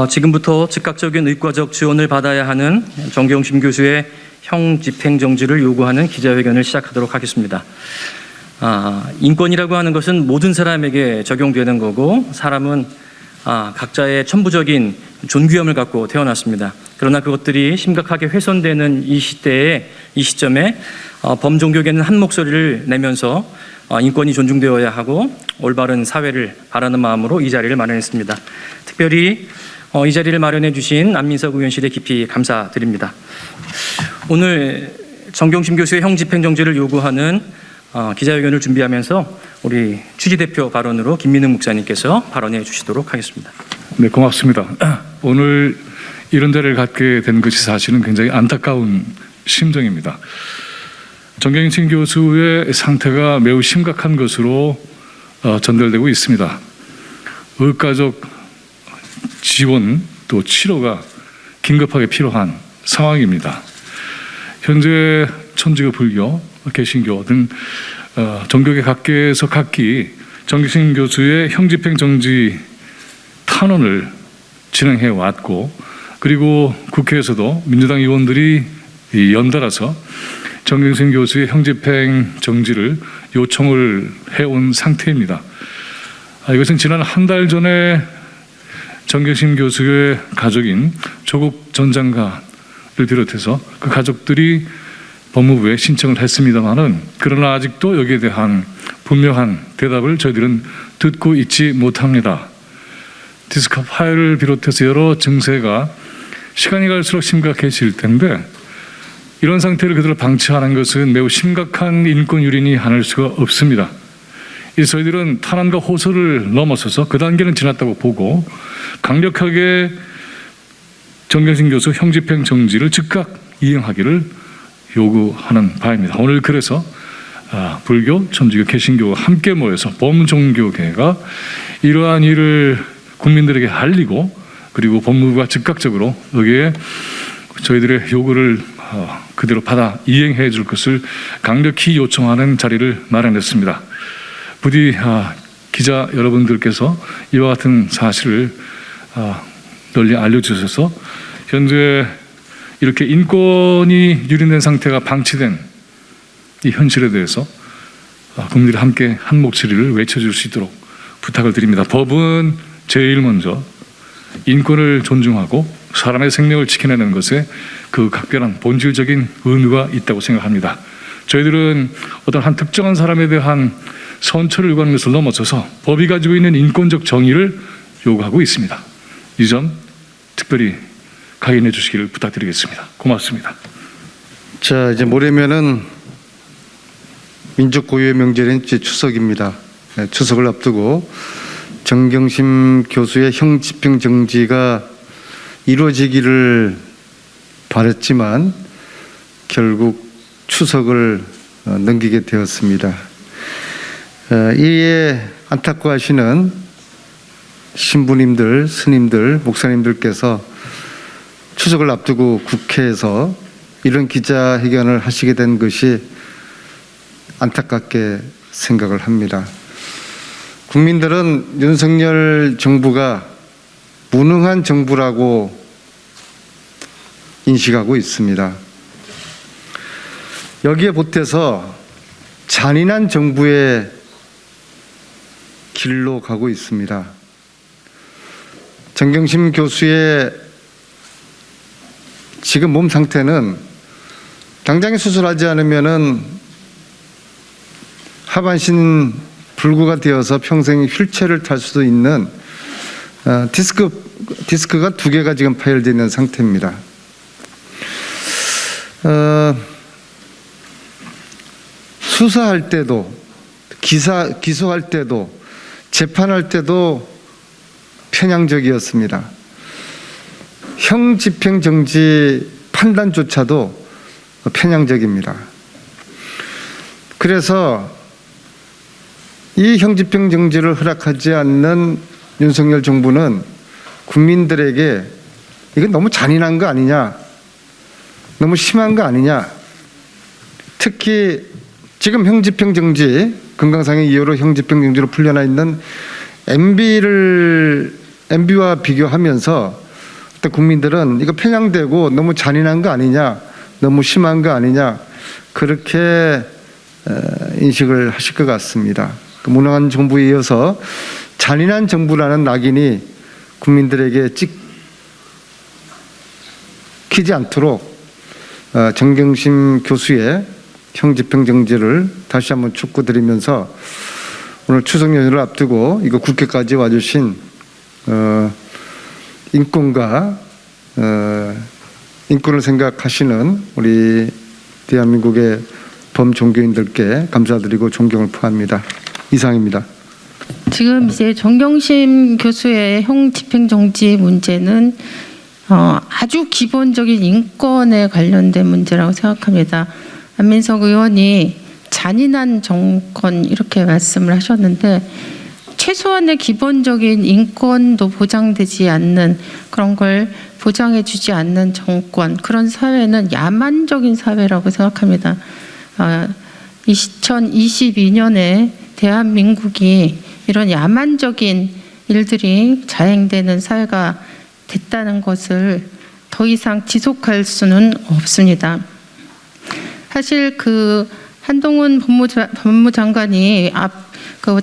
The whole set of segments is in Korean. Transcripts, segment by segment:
지금부터 즉각적인 의과적 지원을 받아야 하는 정경심 교수의 형 집행정지를 요구하는 기자회견을 시작하도록 하겠습니다. 인권이라고 하는 것은 모든 사람에게 적용되는 거고, 사람은 각자의 천부적인 존귀함을 갖고 태어났습니다. 그러나 그것들이 심각하게 훼손되는 이 시점에 범종교계는 한 목소리를 내면서 인권이 존중되어야 하고 올바른 사회를 바라는 마음으로 이 자리를 마련했습니다. 특별히 이 자리를 마련해 주신 안민석 의원실에 깊이 감사드립니다. 오늘 정경심 교수의 형 집행정지를 요구하는 기자회견을 준비하면서 우리 취지대표 발언으로 김민흥 목사님께서 발언해 주시도록 하겠습니다. 네, 고맙습니다. 오늘 이런 자리를 갖게 된 것이 사실은 굉장히 안타까운 심정입니다. 정경심 교수의 상태가 매우 심각한 것으로 전달되고 있습니다. 의과적 지원 또 치료가 긴급하게 필요한 상황입니다. 현재 천주교, 불교, 개신교 등 종교계 각계에서 각기 정경심 교수의 형집행정지 탄원을 진행해 왔고, 그리고 국회에서도 민주당 의원들이 연달아서 정경심 교수의 형집행정지를 요청을 해온 상태입니다. 이것은 지난 한 달 전에 정경심 교수의 가족인 조국 전 장관을 비롯해서 그 가족들이 법무부에 신청을 했습니다마는, 그러나 아직도 여기에 대한 분명한 대답을 저희들은 듣고 있지 못합니다. 디스크 파일을 비롯해서 여러 증세가 시간이 갈수록 심각해질 텐데, 이런 상태를 그대로 방치하는 것은 매우 심각한 인권 유린이 아닐 수가 없습니다. 그래서 저희들은 탄원과 호소를 넘어서서 그 단계는 지났다고 보고 강력하게 정경심 교수 형집행 정지를 즉각 이행하기를 요구하는 바입니다. 오늘 그래서 불교, 천주교, 개신교가 함께 모여서 범종교계가 이러한 일을 국민들에게 알리고, 그리고 법무부가 즉각적으로 여기에 저희들의 요구를 그대로 받아 이행해 줄 것을 강력히 요청하는 자리를 마련했습니다. 부디 기자 여러분들께서 이와 같은 사실을 널리 알려주셔서 현재 이렇게 인권이 유린된 상태가 방치된 이 현실에 대해서 국민들이 함께 한 목소리를 외쳐줄 수 있도록 부탁을 드립니다. 법은 제일 먼저 인권을 존중하고 사람의 생명을 지켜내는 것에 그 각별한 본질적인 의무가 있다고 생각합니다. 저희들은 어떤 한 특정한 사람에 대한 선처를 요구하는 것을 넘어서서 법이 가지고 있는 인권적 정의를 요구하고 있습니다. 이 점 특별히 각인해 주시기를 부탁드리겠습니다. 고맙습니다. 자, 이제 모레면은 민족 고유의 명절인 추석입니다. 추석을 앞두고 정경심 교수의 형 집행 정지가 이루어지기를 바랬지만 결국 추석을 넘기게 되었습니다. 이에 안타까워하시는 신부님들, 스님들, 목사님들께서 추석을 앞두고 국회에서 이런 기자회견을 하시게 된 것이 안타깝게 생각을 합니다. 국민들은 윤석열 정부가 무능한 정부라고 인식하고 있습니다. 여기에 보태서 잔인한 정부의 길로 가고 있습니다. 정경심 교수의 지금 몸 상태는 당장에 수술하지 않으면은 하반신 불구가 되어서 평생 휠체어를 탈 수도 있는 디스크가 2개가 지금 파열되어 있는 상태입니다. 수사할 때도, 기소할 때도, 재판할 때도 편향적이었습니다. 형 집행정지 판단조차도 편향적입니다. 그래서 이 형 집행정지를 허락하지 않는 윤석열 정부는 국민들에게 이건 너무 잔인한 거 아니냐, 너무 심한 거 아니냐, 특히 지금 형 집행정지, 건강상의 이유로 형 집행정지로 풀려나 있는 MB를 MB와 비교하면서 어떤 국민들은 이거 편향되고 너무 잔인한 거 아니냐, 너무 심한 거 아니냐, 그렇게 인식을 하실 것 같습니다. 무능한 정부에 이어서 잔인한 정부라는 낙인이 국민들에게 찍히지 않도록 정경심 교수의 형집행정지를 다시 한번 촉구드리면서 오늘 추석 연휴를 앞두고 이거 국회까지 와주신 인권과 인권을 생각하시는 우리 대한민국의 범종교인들께 감사드리고 존경을 표합니다. 이상입니다. 지금 이제 정경심 교수의 형 집행정지 문제는 아주 기본적인 인권에 관련된 문제라고 생각합니다. 안민석 의원이 잔인한 정권 이렇게 말씀을 하셨는데 최소한의 기본적인 인권도 보장되지 않는 그런 걸 보장해 주지 않는 정권, 그런 사회는 야만적인 사회라고 생각합니다. 2022년에 대한민국이 이런 야만적인 일들이 자행되는 사회가 됐다는 것을 더 이상 지속할 수는 없습니다. 사실 그 한동훈 법무장관이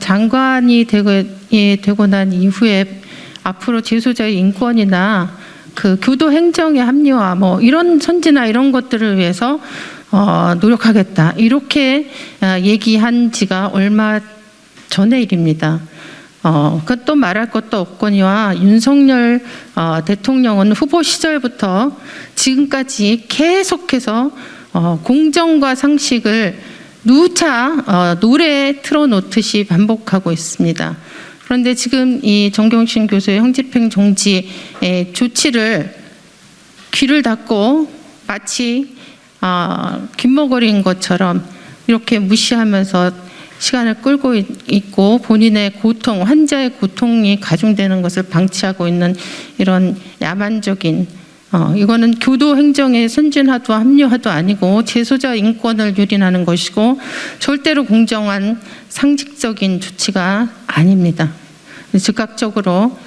장관이 되고 난 이후에 앞으로 재소자의 인권이나 그 교도 행정의 합리화 뭐 이런 선진화 이런 것들을 위해서 노력하겠다 이렇게 얘기한 지가 얼마 전의 일입니다. 그것도 말할 것도 없거니와 윤석열 대통령은 후보 시절부터 지금까지 계속해서 공정과 상식을 누차 노래에 틀어놓듯이 반복하고 있습니다. 그런데 지금 이 정경심 교수의 형집행 정지의 조치를 귀를 닫고 마치 귓먹거리인 것처럼 이렇게 무시하면서 시간을 끌고 있고 본인의 고통, 환자의 고통이 가중되는 것을 방치하고 있는 이런 야만적인 이거는 교도 행정의 선진화도 합리화도 아니고 재소자 인권을 유린하는 것이고 절대로 공정한 상식적인 조치가 아닙니다. 즉각적으로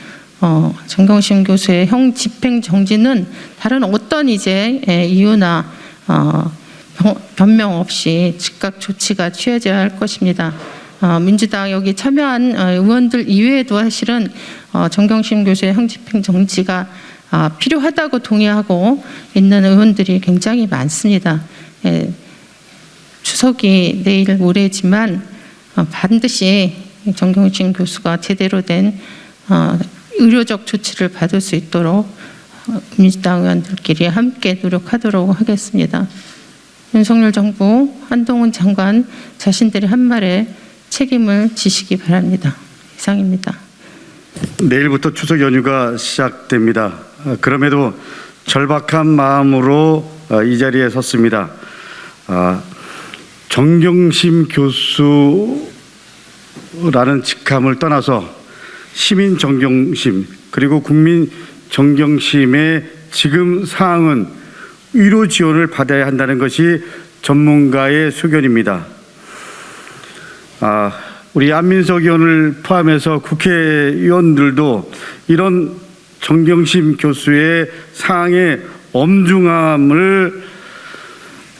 정경심 교수의 형 집행 정지는 다른 어떤 이제 이유나 변명 없이 즉각 조치가 취해져야 할 것입니다. 민주당 여기 참여한 의원들 이외에도 사실은 정경심 교수의 형 집행 정지가 필요하다고 동의하고 있는 의원들이 굉장히 많습니다. 추석이 내일 모레지만 반드시 정경심 교수가 제대로 된 의료적 조치를 받을 수 있도록 민주당 의원들끼리 함께 노력하도록 하겠습니다. 윤석열 정부, 한동훈 장관 자신들이 한 말에 책임을 지시기 바랍니다. 이상입니다. 내일부터 추석 연휴가 시작됩니다. 그럼에도 절박한 마음으로 이 자리에 섰습니다. 정경심 교수라는 직함을 떠나서 시민 정경심 그리고 국민 정경심의 지금 상황은 의료 지원을 받아야 한다는 것이 전문가의 소견입니다. 우리 안민석 의원을 포함해서 국회의원들도 이런 정경심 교수의 상황의 엄중함을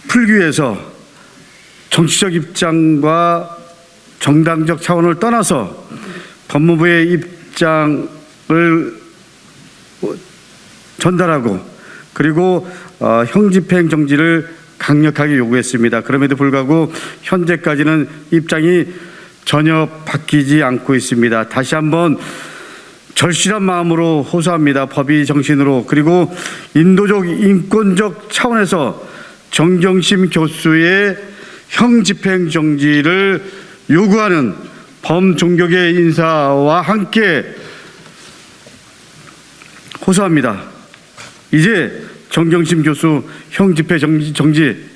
풀기 위해서 정치적 입장과 정당적 차원을 떠나서 법무부의 입장을 전달하고 그리고 형집행 정지를 강력하게 요구했습니다. 그럼에도 불구하고 현재까지는 입장이 전혀 바뀌지 않고 있습니다. 다시 한번 절실한 마음으로 호소합니다. 법의 정신으로 그리고 인도적 인권적 차원에서 정경심 교수의 형집행 정지를 요구하는 범종교계 인사와 함께 호소합니다. 이제 정경심 교수 형집행 정지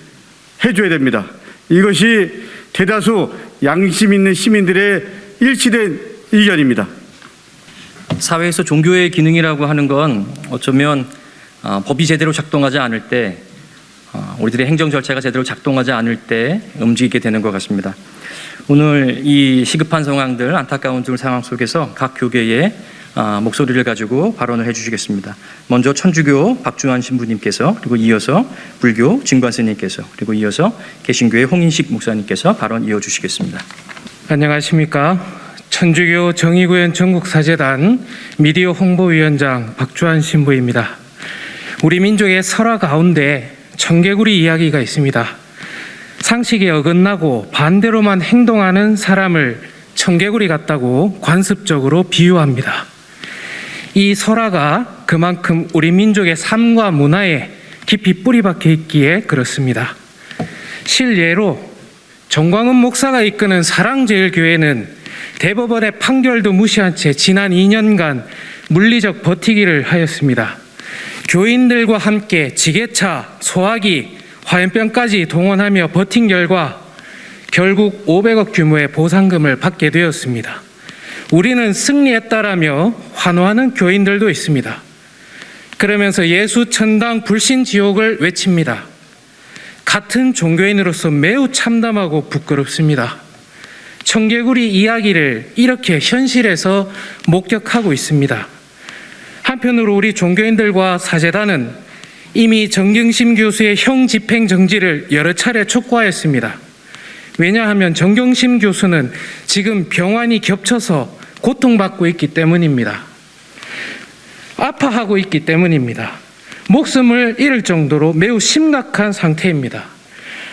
해줘야 됩니다. 이것이 대다수 양심 있는 시민들의 일치된 의견입니다. 사회에서 종교의 기능이라고 하는 건 어쩌면 법이 제대로 작동하지 않을 때 우리들의 행정 절차가 제대로 작동하지 않을 때 움직이게 되는 것 같습니다. 오늘 이 시급한 상황들, 안타까운 상황 속에서 각 교계에 목소리를 가지고 발언을 해주시겠습니다. 먼저 천주교 박주환 신부님께서, 그리고 이어서 불교 진관스님께서, 그리고 이어서 개신교의 홍인식 목사님께서 발언 이어주시겠습니다. 안녕하십니까. 천주교 정의구현 전국사재단 미디어 홍보위원장 박주환 신부입니다. 우리 민족의 설화 가운데 청개구리 이야기가 있습니다. 상식에 어긋나고 반대로만 행동하는 사람을 청개구리 같다고 관습적으로 비유합니다. 이 설화가 그만큼 우리 민족의 삶과 문화에 깊이 뿌리박혀 있기에 그렇습니다. 실예로 정광훈 목사가 이끄는 사랑제일교회는 대법원의 판결도 무시한 채 지난 2년간 물리적 버티기를 하였습니다. 교인들과 함께 지게차, 소화기, 화염병까지 동원하며 버틴 결과 결국 500억 규모의 보상금을 받게 되었습니다. 우리는 승리했다라며 환호하는 교인들도 있습니다. 그러면서 예수 천당 불신 지옥을 외칩니다. 같은 종교인으로서 매우 참담하고 부끄럽습니다. 청개구리 이야기를 이렇게 현실에서 목격하고 있습니다. 한편으로 우리 종교인들과 사제단은 이미 정경심 교수의 형 집행 정지를 여러 차례 촉구하였습니다. 왜냐하면 정경심 교수는 지금 병환이 겹쳐서 고통받고 있기 때문입니다. 아파하고 있기 때문입니다. 목숨을 잃을 정도로 매우 심각한 상태입니다.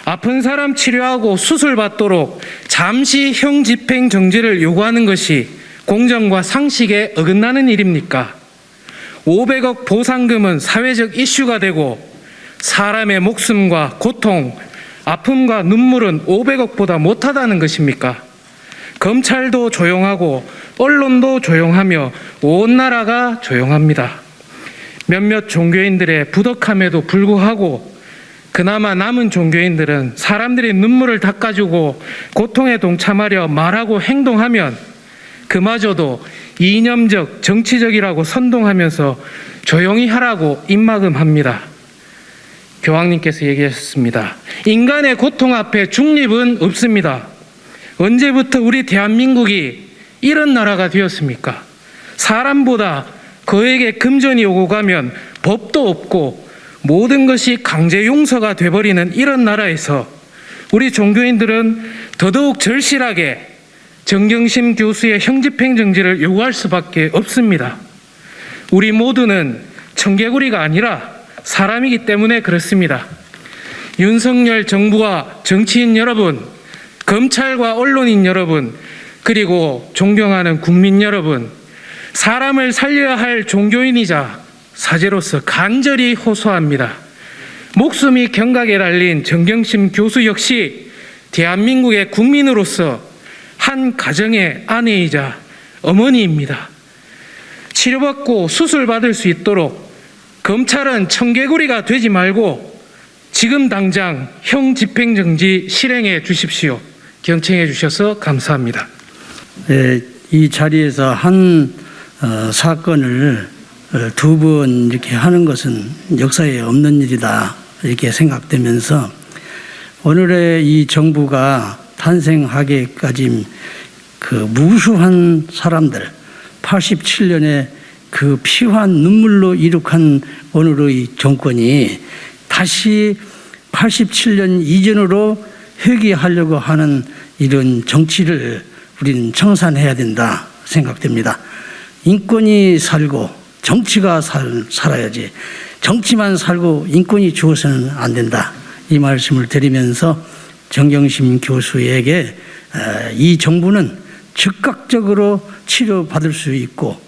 아픈 사람 치료하고 수술받도록 잠시 형 집행 정지를 요구하는 것이 공정과 상식에 어긋나는 일입니까? 500억 보상금은 사회적 이슈가 되고 사람의 목숨과 고통, 아픔과 눈물은 500억보다 못하다는 것입니까? 검찰도 조용하고 언론도 조용하며 온 나라가 조용합니다. 몇몇 종교인들의 부덕함에도 불구하고 그나마 남은 종교인들은 사람들의 눈물을 닦아주고 고통에 동참하려 말하고 행동하면 그마저도 이념적, 정치적이라고 선동하면서 조용히 하라고 입막음합니다. 교황님께서 얘기하셨습니다. 인간의 고통 앞에 중립은 없습니다. 언제부터 우리 대한민국이 이런 나라가 되었습니까? 사람보다 거액의 금전이 오고 가면 법도 없고 모든 것이 강제 용서가 돼버리는 이런 나라에서 우리 종교인들은 더더욱 절실하게 정경심 교수의 형집행 정지를 요구할 수밖에 없습니다. 우리 모두는 청개구리가 아니라 사람이기 때문에 그렇습니다. 윤석열 정부와 정치인 여러분, 검찰과 언론인 여러분, 그리고 존경하는 국민 여러분, 사람을 살려야 할 종교인이자 사제로서 간절히 호소합니다. 목숨이 경각에 달린 정경심 교수 역시 대한민국의 국민으로서 한 가정의 아내이자 어머니입니다. 치료받고 수술받을 수 있도록 검찰은 청개구리가 되지 말고 지금 당장 형 집행정지 실행해 주십시오. 경청해 주셔서 감사합니다. 네, 이 자리에서 한 사건을 두 번 이렇게 하는 것은 역사에 없는 일이다 이렇게 생각되면서 오늘의 이 정부가 탄생하기까지 그 무수한 사람들 87년에 그 피와 눈물로 이룩한 오늘의 정권이 다시 87년 이전으로 회귀하려고 하는 이런 정치를 우리는 청산해야 된다 생각됩니다. 인권이 살고 정치가 살아야지 정치만 살고 인권이 죽어서는 안 된다. 이 말씀을 드리면서 정경심 교수에게 이 정부는 즉각적으로 치료받을 수 있고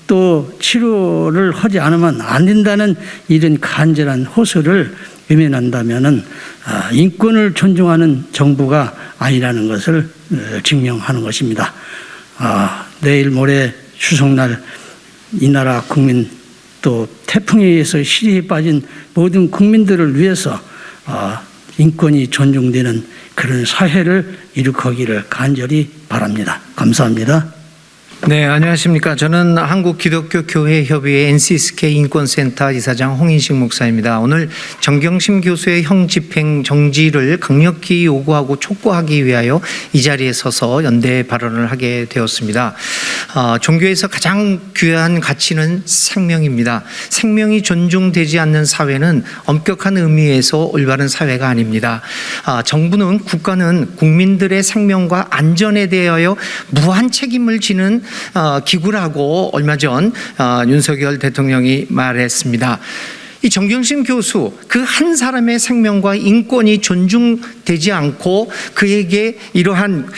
또 치료를 하지 않으면 안 된다는 이런 간절한 호소를 외면한다면 인권을 존중하는 정부가 아니라는 것을 증명하는 것입니다. 내일 모레 추석날 이 나라 국민 또 태풍에 의해서 시리에 빠진 모든 국민들을 위해서 인권이 존중되는 그런 사회를 이룩하기를 간절히 바랍니다. 감사합니다. 네, 안녕하십니까. 저는 한국기독교교회협의회 NCSK 인권센터 이사장 홍인식 목사입니다. 오늘 정경심 교수의 형 집행 정지를 강력히 요구하고 촉구하기 위하여 이 자리에 서서 연대 발언을 하게 되었습니다. 종교에서 가장 귀한 가치는 생명입니다. 생명이 존중되지 않는 사회는 엄격한 의미에서 올바른 사회가 아닙니다. 정부는, 국가는 국민들의 생명과 안전에 대하여 무한 책임을 지는 기구라고 얼마 전 윤석열 대통령이 말했습니다. 이 정경심 교수, 그 한 사람의 생명과 인권이 존중되지 않고 그에게 이러한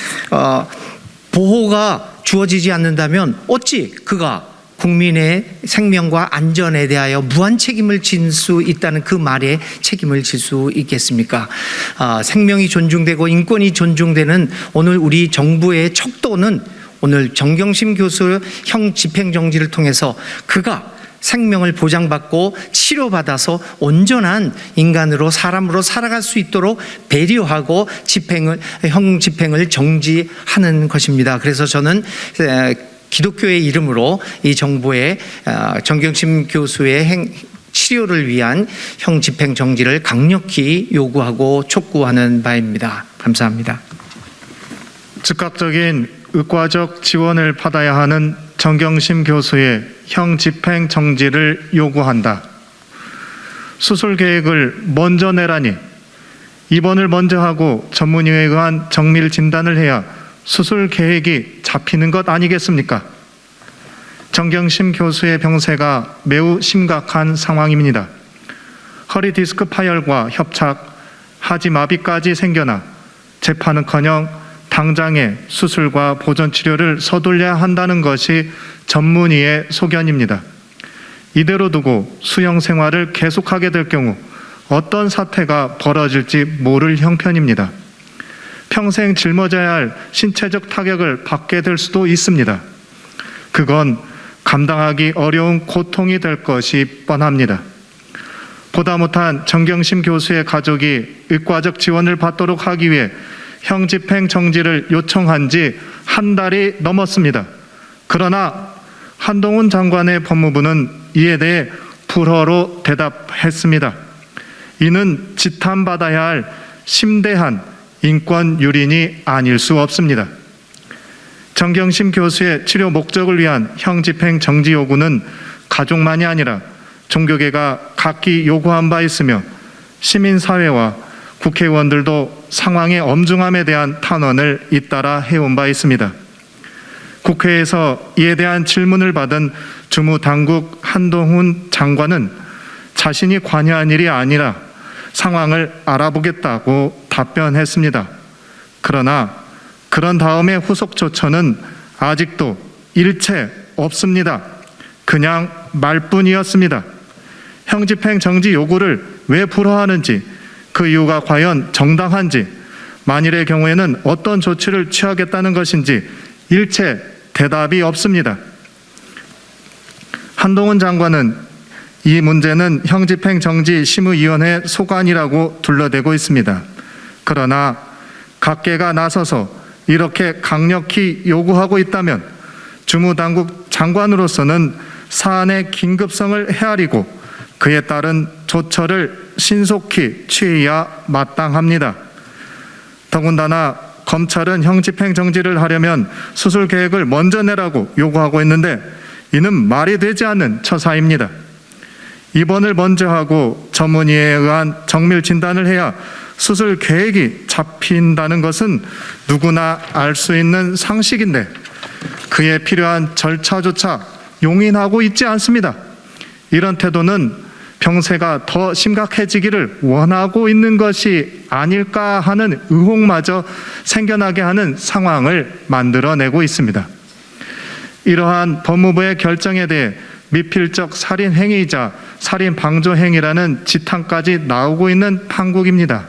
보호가 주어지지 않는다면 어찌 그가 국민의 생명과 안전에 대하여 무한 책임을 질 수 있다는 그 말에 책임을 질 수 있겠습니까? 생명이 존중되고 인권이 존중되는 오늘 우리 정부의 척도는 오늘 정경심 교수 형 집행정지를 통해서 그가 생명을 보장받고 치료받아서 온전한 인간으로, 사람으로 살아갈 수 있도록 배려하고 형 집행을 정지하는 것입니다. 그래서 저는 기독교의 이름으로 이 정부의 정경심 교수의 치료를 위한 형 집행 정지를 강력히 요구하고 촉구하는 바입니다. 감사합니다. 즉각적인 의과적 지원을 받아야 하는 정경심 교수의 형 집행 정지를 요구한다. 수술 계획을 먼저 내라니 입원을 먼저 하고 전문의에 의한 정밀 진단을 해야 수술 계획이 잡히는 것 아니겠습니까? 정경심 교수의 병세가 매우 심각한 상황입니다. 허리 디스크 파열과 협착, 하지 마비까지 생겨나 재판은커녕 당장의 수술과 보존 치료를 서둘러야 한다는 것이 전문의의 소견입니다. 이대로 두고 수영 생활을 계속하게 될 경우 어떤 사태가 벌어질지 모를 형편입니다. 평생 짊어져야 할 신체적 타격을 받게 될 수도 있습니다. 그건 감당하기 어려운 고통이 될 것이 뻔합니다. 보다 못한 정경심 교수의 가족이 의과적 지원을 받도록 하기 위해 형 집행 정지를 요청한 지 한 달이 넘었습니다. 그러나 한동훈 장관의 법무부는 이에 대해 불허로 대답했습니다. 이는 지탄받아야 할 심대한 인권 유린이 아닐 수 없습니다. 정경심 교수의 치료 목적을 위한 형 집행 정지 요구는 가족만이 아니라 종교계가 각기 요구한 바 있으며 시민사회와 국회의원들도 상황의 엄중함에 대한 탄원을 잇따라 해온 바 있습니다. 국회에서 이에 대한 질문을 받은 주무당국 한동훈 장관은 자신이 관여한 일이 아니라 상황을 알아보겠다고 답변했습니다. 그러나 그런 다음에 후속 조처는 아직도 일체 없습니다. 그냥 말뿐이었습니다. 형 집행 정지 요구를 왜 불허하는지, 그 이유가 과연 정당한지, 만일의 경우에는 어떤 조치를 취하겠다는 것인지 일체 대답이 없습니다. 한동훈 장관은 이 문제는 형집행정지심의위원회 소관이라고 둘러대고 있습니다. 그러나 각계가 나서서 이렇게 강력히 요구하고 있다면 주무당국 장관으로서는 사안의 긴급성을 헤아리고 그에 따른 조처를 신속히 취해야 마땅합니다. 더군다나 검찰은 형집행정지를 하려면 수술 계획을 먼저 내라고 요구하고 있는데 이는 말이 되지 않는 처사입니다. 입원을 먼저 하고 전문의에 의한 정밀 진단을 해야 수술 계획이 잡힌다는 것은 누구나 알 수 있는 상식인데 그에 필요한 절차조차 용인하고 있지 않습니다. 이런 태도는 병세가 더 심각해지기를 원하고 있는 것이 아닐까 하는 의혹마저 생겨나게 하는 상황을 만들어내고 있습니다. 이러한 법무부의 결정에 대해 미필적 살인 행위이자 살인 방조 행위라는 지탄까지 나오고 있는 판국입니다.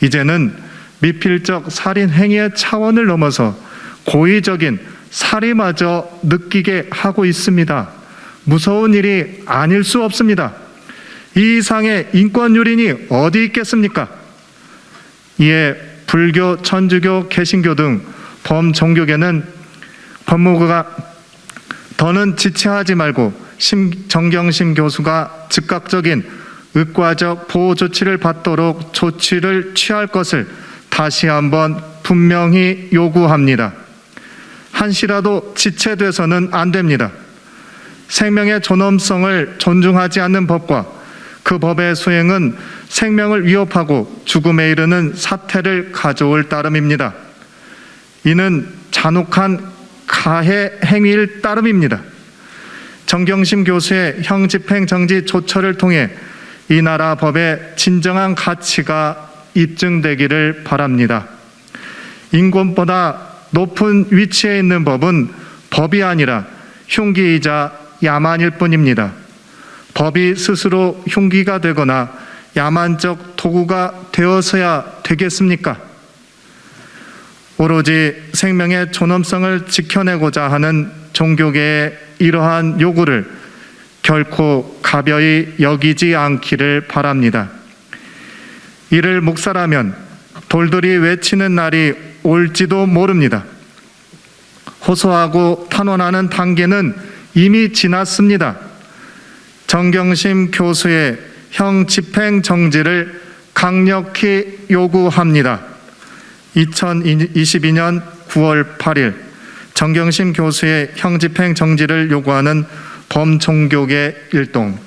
이제는 미필적 살인 행위의 차원을 넘어서 고의적인 살인마저 느끼게 하고 있습니다. 무서운 일이 아닐 수 없습니다. 이 이상의 인권 유린이 어디 있겠습니까? 이에 불교, 천주교, 개신교 등 범종교계는 법무부가 더는 지체하지 말고 정경심 교수가 즉각적인 의과적 보호 조치를 받도록 조치를 취할 것을 다시 한번 분명히 요구합니다. 한시라도 지체돼서는 안 됩니다. 생명의 존엄성을 존중하지 않는 법과 그 법의 수행은 생명을 위협하고 죽음에 이르는 사태를 가져올 따름입니다. 이는 잔혹한 가해 행위일 따름입니다. 정경심 교수의 형집행정지 조처를 통해 이 나라 법의 진정한 가치가 입증되기를 바랍니다. 인권보다 높은 위치에 있는 법은 법이 아니라 흉기이자 야만일 뿐입니다. 법이 스스로 흉기가 되거나 야만적 도구가 되어서야 되겠습니까? 오로지 생명의 존엄성을 지켜내고자 하는 종교계의 이러한 요구를 결코 가벼이 여기지 않기를 바랍니다. 이를 묵살하면 돌들이 외치는 날이 올지도 모릅니다. 호소하고 탄원하는 단계는 이미 지났습니다. 정경심 교수의 형 집행 정지를 강력히 요구합니다. 2022년 9월 8일 정경심 교수의 형 집행 정지를 요구하는 범종교계 일동